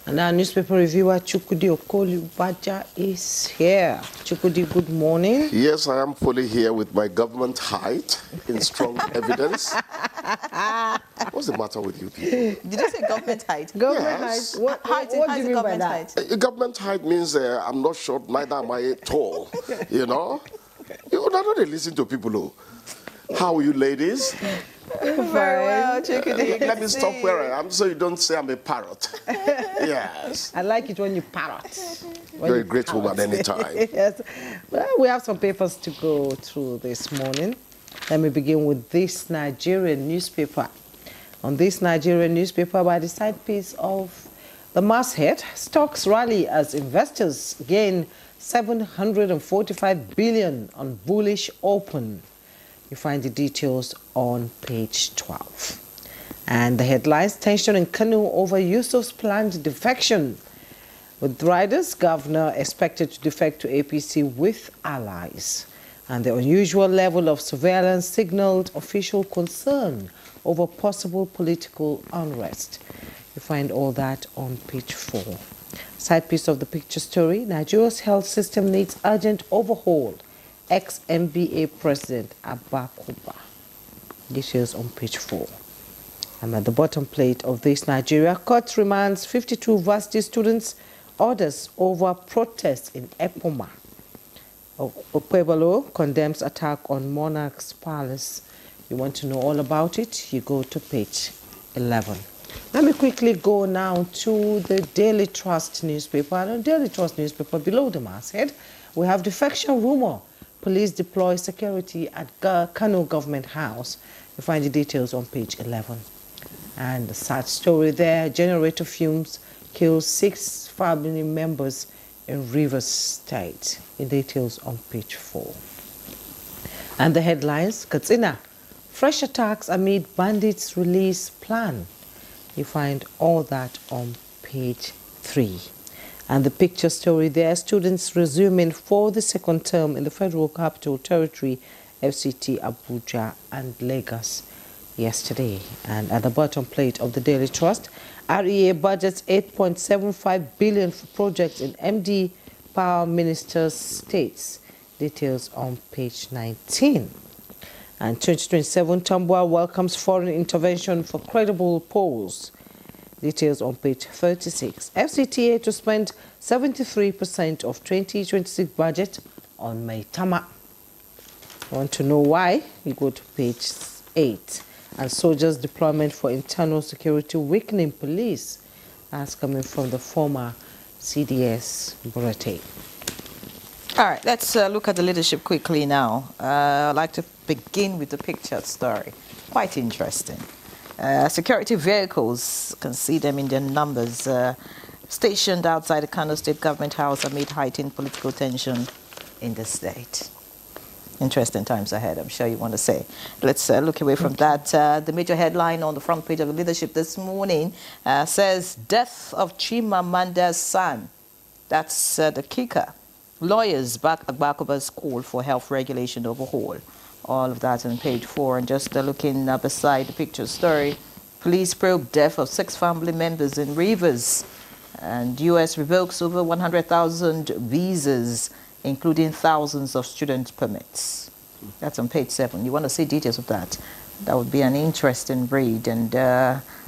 And our newspaper reviewer, Chukudi Okolibaja, is here. Chukudi, good morning. Yes, I am fully here with my government height in strong evidence. What's the matter with you people? Did you say government height? Government Yes. height? What do you mean by that? Government height means I'm not short, neither am I tall. You know? You don't listen to people who. How are you, ladies? Very well, Chukudi. Let me stop where I am so you don't say I'm a parrot. Yes. I like it when you parrot. You're a great woman anytime. Yes. Well, we have some papers to go through this morning. Let me begin with this Nigerian newspaper. On this Nigerian newspaper, by the side piece of the masthead, stocks rally as investors gain 745 billion on bullish open. You find the details on page 12. And the headlines, tension in Kanu over Yusuf's planned defection. With riders, governor expected to defect to APC with allies. And the unusual level of surveillance signaled official concern over possible political unrest. You find all that on page 4. Side piece of the picture story, Nigeria's health system needs urgent overhaul. Ex-MBA President Abakuba. Details on page 4. And at the bottom plate of this, Nigeria court remands 52 varsity students, orders over protests in Epoma. Okwebalo condemns attack on Monarch's Palace. You want to know all about it? You go to page 11. Let me quickly go now to the Daily Trust newspaper. And on Daily Trust newspaper, below the masthead, we have defection rumor. Police deploy security at Kano Government House. You find the details on page 11. And the sad story there, generator fumes kills 6 family members in Rivers State. The details on page 4. And the headlines, Katsina, fresh attacks amid bandits release plan. You find all that on page 3. And the picture story there, students resuming for the second term in the Federal Capital Territory, FCT, Abuja and Lagos yesterday. And at the bottom plate of the Daily Trust, REA budgets 8.75 billion for projects in MD Power Minister's states. Details on page 19. And 2027 Tambua welcomes foreign intervention for credible polls. Details on page 36. FCTA to spend 73% of 2026 budget on Maitama. Want to know why? You go to page 8. And soldiers' deployment for internal security weakening police. That's coming from the former CDS Burete. All right, let's look at the leadership quickly now. I'd like to begin with the picture story. Quite interesting. Security vehicles, can see them in their numbers, stationed outside the Kano State Government House amid heightened political tension in the state. Interesting times ahead, I'm sure you want to say. Let's look away from that. The major headline on the front page of the leadership this morning says, Death of Chimamanda's son. That's the kicker. Lawyers back Agbakuba's call for health regulation overhaul. All of that on page 4. And just looking beside the picture story, police probe death of 6 family members in Rivers. And U.S. revokes over 100,000 visas, including thousands of student permits. That's on page 7. You want to see details of that? That would be an interesting read. And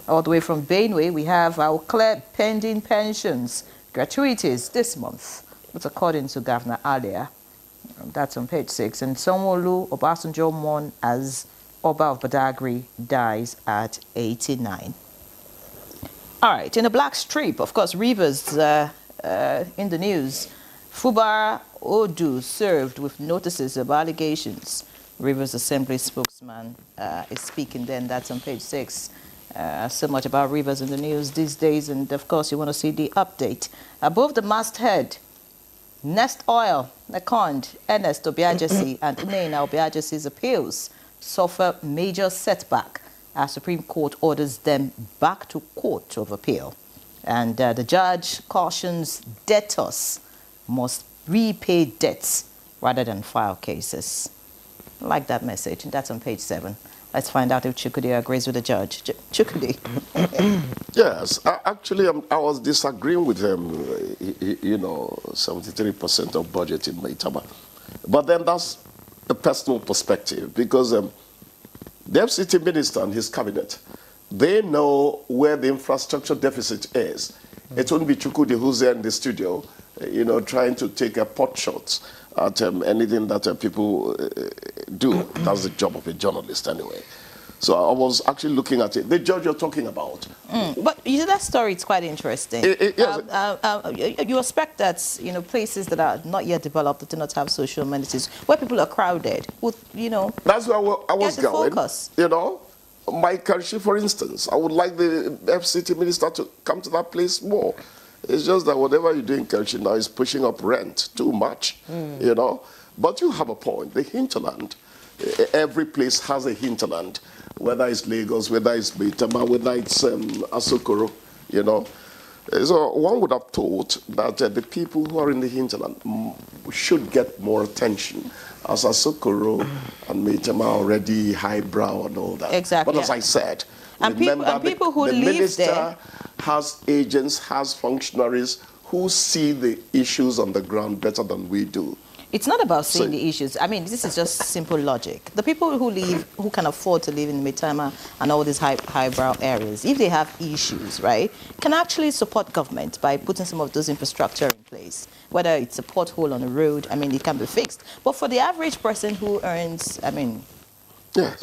all the way from Benue, we have our clear pending pensions, gratuities this month. That's according to Governor Alia. That's on page 6. And Sanwo-Olu Obasanjo mourn as Oba of Badagry dies at 89. All right, in a black strip, of course, Rivers in the news. Fubara Odu served with notices of allegations. Rivers Assembly spokesman is speaking then. That's on page 6. So much about Rivers in the news these days. And, of course, you want to see the update. Above the masthead, Nest Oil, Nakond, Ernest Obiajesi, and Nena Obiajesi's appeals suffer major setback as Supreme Court orders them back to Court of Appeal. And the judge cautions debtors must repay debts rather than file cases. I like that message, and that's on page 7. Let's find out if Chukudi agrees with the judge. Chukudi. Yes, actually, I was disagreeing with him, 73% of budget in Maitama. But then that's a personal perspective because the FCT minister and his cabinet, they know where the infrastructure deficit is. It won't be Chukudi who's there in the studio, trying to take a pot shot at anything that people do. That's the job of a journalist anyway. So I was actually looking at it. The judge you're talking about. But that story is quite interesting. Yes. You expect that places that are not yet developed, that do not have social amenities, where people are crowded, would That's where I was get the going. focus. My Karshi, for instance, I would like the FCT minister to come to that place more. It's just that whatever you do in Karshi now is pushing up rent too much, But you have a point. The hinterland, every place has a hinterland. Whether it's Lagos, whether it's Maitama, whether it's Asokoro, So one would have thought that the people who are in the hinterland should get more attention, as Asokoro and Maitama are already highbrow and all that. Exactly. But as I said, and people who the live minister there has agents, has functionaries who see the issues on the ground better than we do. It's not about seeing the issues. I mean, this is just simple logic. The people who can afford to live in Maitama and all these highbrow areas, if they have issues, right, can actually support government by putting some of those infrastructure in place. Whether it's a pothole on a road, I mean, it can be fixed. But for the average person who earns, yes,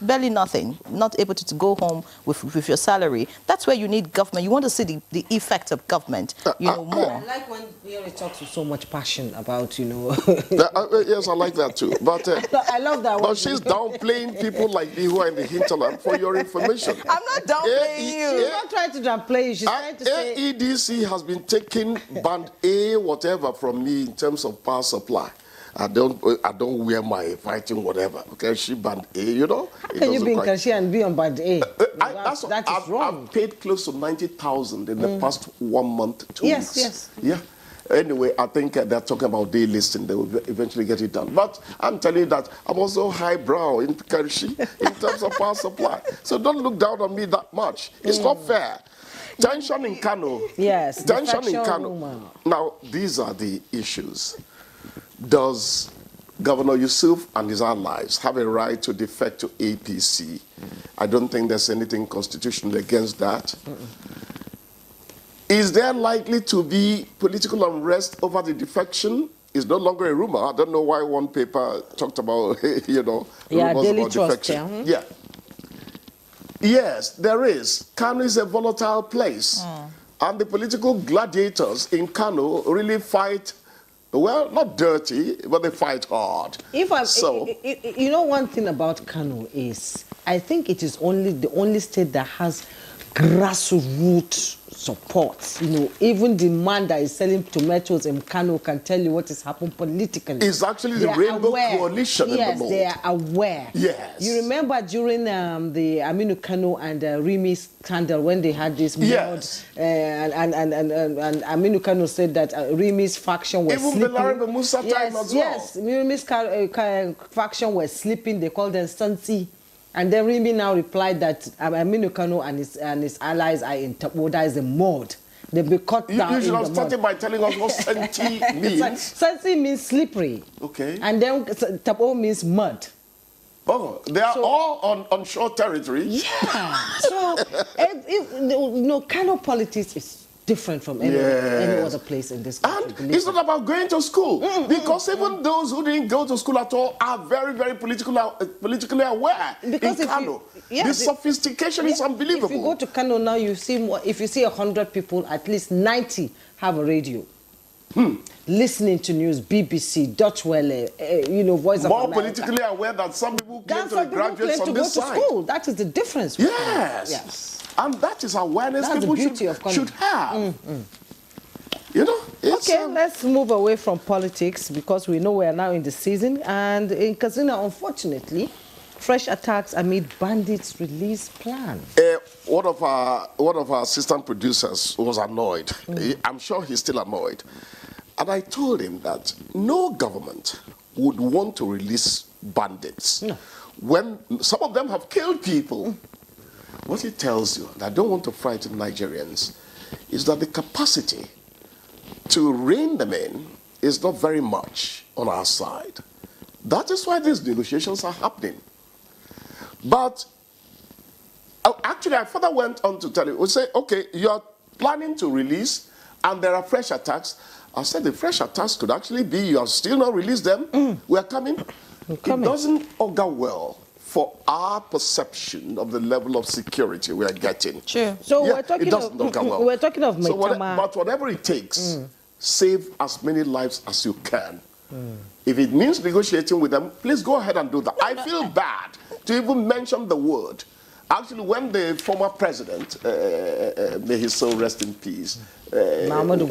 barely nothing, not able to go home with your salary, that's where you need government. You want to see the effect of government, more. I like when Yuri talks with so much passion about, Yes, I like that too. But I love that one. But she's downplaying people like me who are in the hinterland for your information. I'm not downplaying you. She's not trying to downplay you. She's trying to say... AEDC has been taking band A whatever from me in terms of power supply. I don't wear my fighting whatever. Okay, she band A, How can you be in Kashi and be on band A? That is wrong. I've paid close to 90,000 in the past 1 month, 2 weeks. Yes. Yeah. Anyway, I think they're talking about day listing. They will eventually get it done. But I'm telling you that I'm also highbrow in Kashi in terms of power supply. So don't look down on me that much. It's not fair. Tension in Kano. Yes. Tension in Kano. Now, these are the issues. Does Governor Yusuf and his allies have a right to defect to APC? I don't think there's anything constitutional against that. Is there likely to be political unrest over the defection? It's no longer a rumor. I don't know why one paper talked about, rumors about defection. Yeah. Yes, there is. Kano is a volatile place. And the political gladiators in Kano really fight. Well, not dirty, but they fight hard. One thing about Kano is, I think it is the only state that has grassroots support. Even the man that is selling tomatoes in Kano can tell you what is happening politically. It's actually the Rainbow Coalition in the north. Yes, they are aware. Yes. You remember during the Aminu Kano and Rimi scandal when they had this yes. and Aminu Kano said that Rimi's faction was sleeping. Even the Musa time as well. Yes, Rimi's faction was sleeping. They called them Sansi. And then Rimi now replied that Aminu Kano and his allies are in Taboda as a mud. They've been cut down. You should have started by telling us what Santi means. Santi means slippery. Okay. And then Tabo means mud. Oh, they are all on shore territory. Yeah. So, Kano politics is different from any other place in this country. And it's not about going to school, because even those who didn't go to school at all are very, very politically aware. Because in Kano, the sophistication is unbelievable. If you go to Kano now, you see if you see 100 people, at least 90 have a radio. Listening to news, BBC, Dutch Welle, Voice of America. More politically aware than some people claim to be graduates on this side. School. That is the difference. Yes. And that is awareness people should have. Okay, let's move away from politics because we know we are now in the season. And in Katsina, unfortunately, fresh attacks amid bandits' release plan. One of our assistant producers was annoyed. I'm sure he's still annoyed. And I told him that no government would want to release bandits when some of them have killed people. What it tells you, and I don't want to frighten Nigerians, is that the capacity to rein them in is not very much on our side. That is why these negotiations are happening. But actually, I further went on to tell you, we say, okay, you're planning to release, and there are fresh attacks. I said the fresh attacks could actually be you have still not released them. We are coming. It doesn't augur well for our perception of the level of security we are getting. Sure. So Yeah, we're talking it doesn't augur well. we're talking of So Maitama. whatever it takes, save as many lives as you can. If it means negotiating with them, please go ahead and do that. I feel bad to even mention the word. Actually, when the former president, may his soul rest in peace, Muhammadu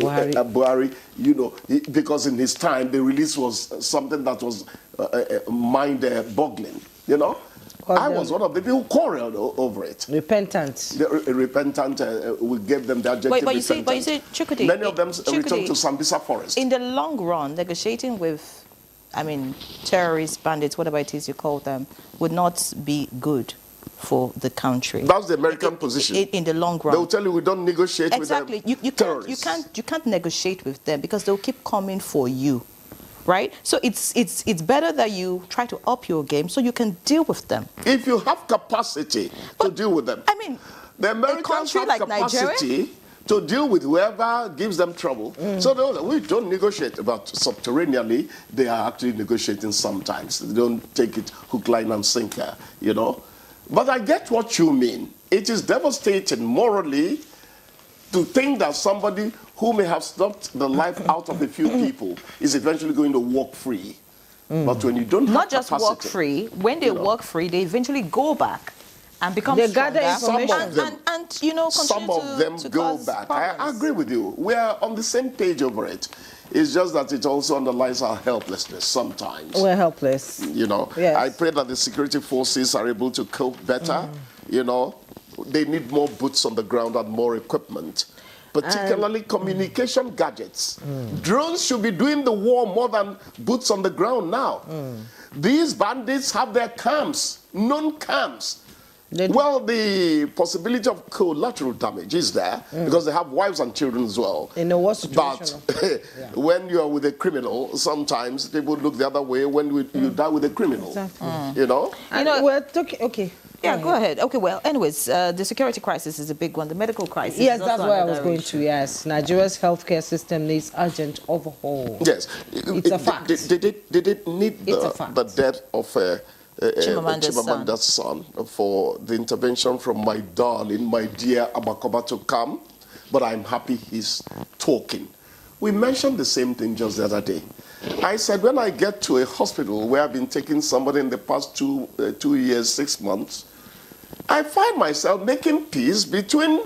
Buhari, you know, because in his time the release was something that was mind-boggling, you know. I was one of the people who quarreled over it. Repentant. Repentant, we gave them the adjective But you see, Chukwudi, many of them returned to Sambisa Forest. In the long run, negotiating with, terrorists, bandits, whatever it is you call them, would not be good for the country. That's the American position. In the long run. They'll tell you we don't negotiate with them. Exactly. Terrorists. You can't negotiate with them because they'll keep coming for you. Right? So it's better that you try to up your game so you can deal with them. If you have capacity to deal with them. The Americans have like capacity Nigeria? to deal with whoever gives them trouble. So we don't negotiate, but subterraneanly, they are actually negotiating sometimes. They don't take it hook, line, and sinker, you know. But I get what you mean. It is devastating morally to think that somebody who may have snuffed the life out of a few people is eventually going to walk free. But when you don't have Not just capacity, walk free, when they walk free, they eventually go back and become They stronger. gather information. And continue some of them to go cause back. problems. I agree with you. We are on the same page over it. It's just that it also underlies our helplessness sometimes. We're helpless. You know, Yes. I pray that the security forces are able to cope better. You know, they need more boots on the ground and more equipment, particularly communication gadgets. Drones should be doing the war more than boots on the ground now. These bandits have their camps, known camps. Well, the possibility of collateral damage is there because they have wives and children as well. In a war situation. But when you are with a criminal, sometimes people look the other way when you die with a criminal. Exactly. You know? We're talking, okay. Yeah, go ahead. Okay, well, anyways, the security crisis is a big one. The medical crisis. Yes, is also that's where I was another going issue. to, yes. Nigeria's healthcare system needs urgent overhaul. Yes. It's a fact. Did it need It's a fact. the death of Chimamanda's son for the intervention from my darling, my dear Abakoba to come? But I'm happy he's talking. We mentioned the same thing just the other day. I said, when I get to a hospital where I've been taking somebody in the past 2 years, 6 months, I find myself making peace between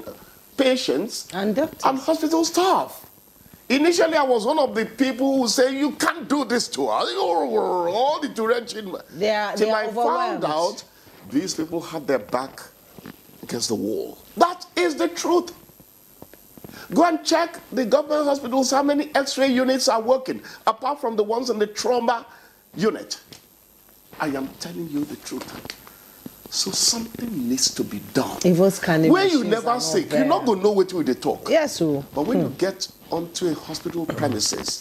patients And doctors. and hospital staff. Initially, I was one of the people who say, you can't do this to us. All the direction. They are I overwhelmed. found out these people had their back against the wall. That is the truth. Go and check the government hospitals, how many x-ray units are working, apart from the ones in the trauma unit. I am telling you the truth. So something needs to be done. Even scanning Where you machines never are sick, not you're there. not going to know what they talk. Yes, so. But when you get onto a hospital premises,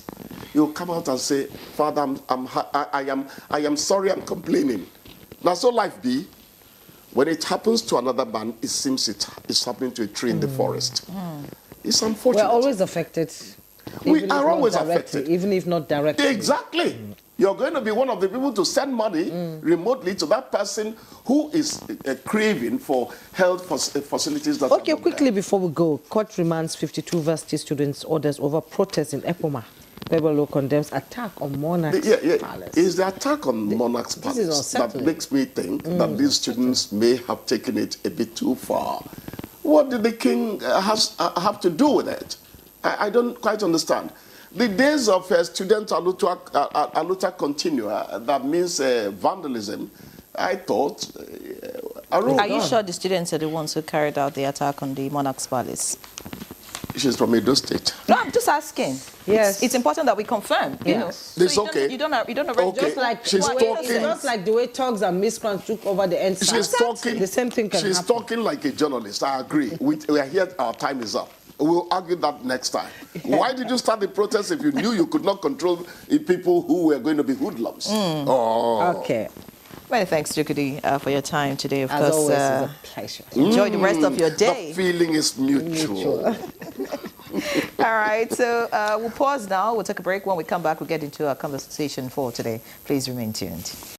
you'll come out and say, Father, I am sorry, I'm complaining. Now, so life be. When it happens to another man, it seems it's happening to a tree in the forest. It's unfortunate. We're always affected. We even if are not always directly, affected. Even if not directly. Exactly. You're going to be one of the people to send money remotely to that person who is craving for health facilities. That Okay, are not quickly there. before we go, court remands 52 varsity students' orders over protests in Epoma. Pebble condemns attack on Monarch's Palace. It's the attack on Monarch's this Palace is that unsettling. makes me think that these students may have taken it a bit too far. What did the king have to do with it? I don't quite understand. The days of student aluta continua, that means vandalism, I thought... Are you sure the students are the ones who carried out the attack on the Monarch's Palace? She's from Edo State. No, I'm just asking. Yes. It's important that we confirm. You know. Yes. It's you okay. You don't arrest. Okay. Just like She's talking. Just like the way thugs and miscreants took over the NSAS. She's talking. The same thing can She's happen. talking like a journalist. I agree. We are here. Our time is up. We'll argue that next time. Why did you start the protest if you knew you could not control the people who were going to be hoodlums? Oh. Okay. Many thanks, Jukudi, for your time today. Of As course, always, it's a pleasure. enjoy the rest of your day. The feeling is mutual. All right, so we'll pause now. We'll take a break. When we come back, we'll get into our conversation for today. Please remain tuned.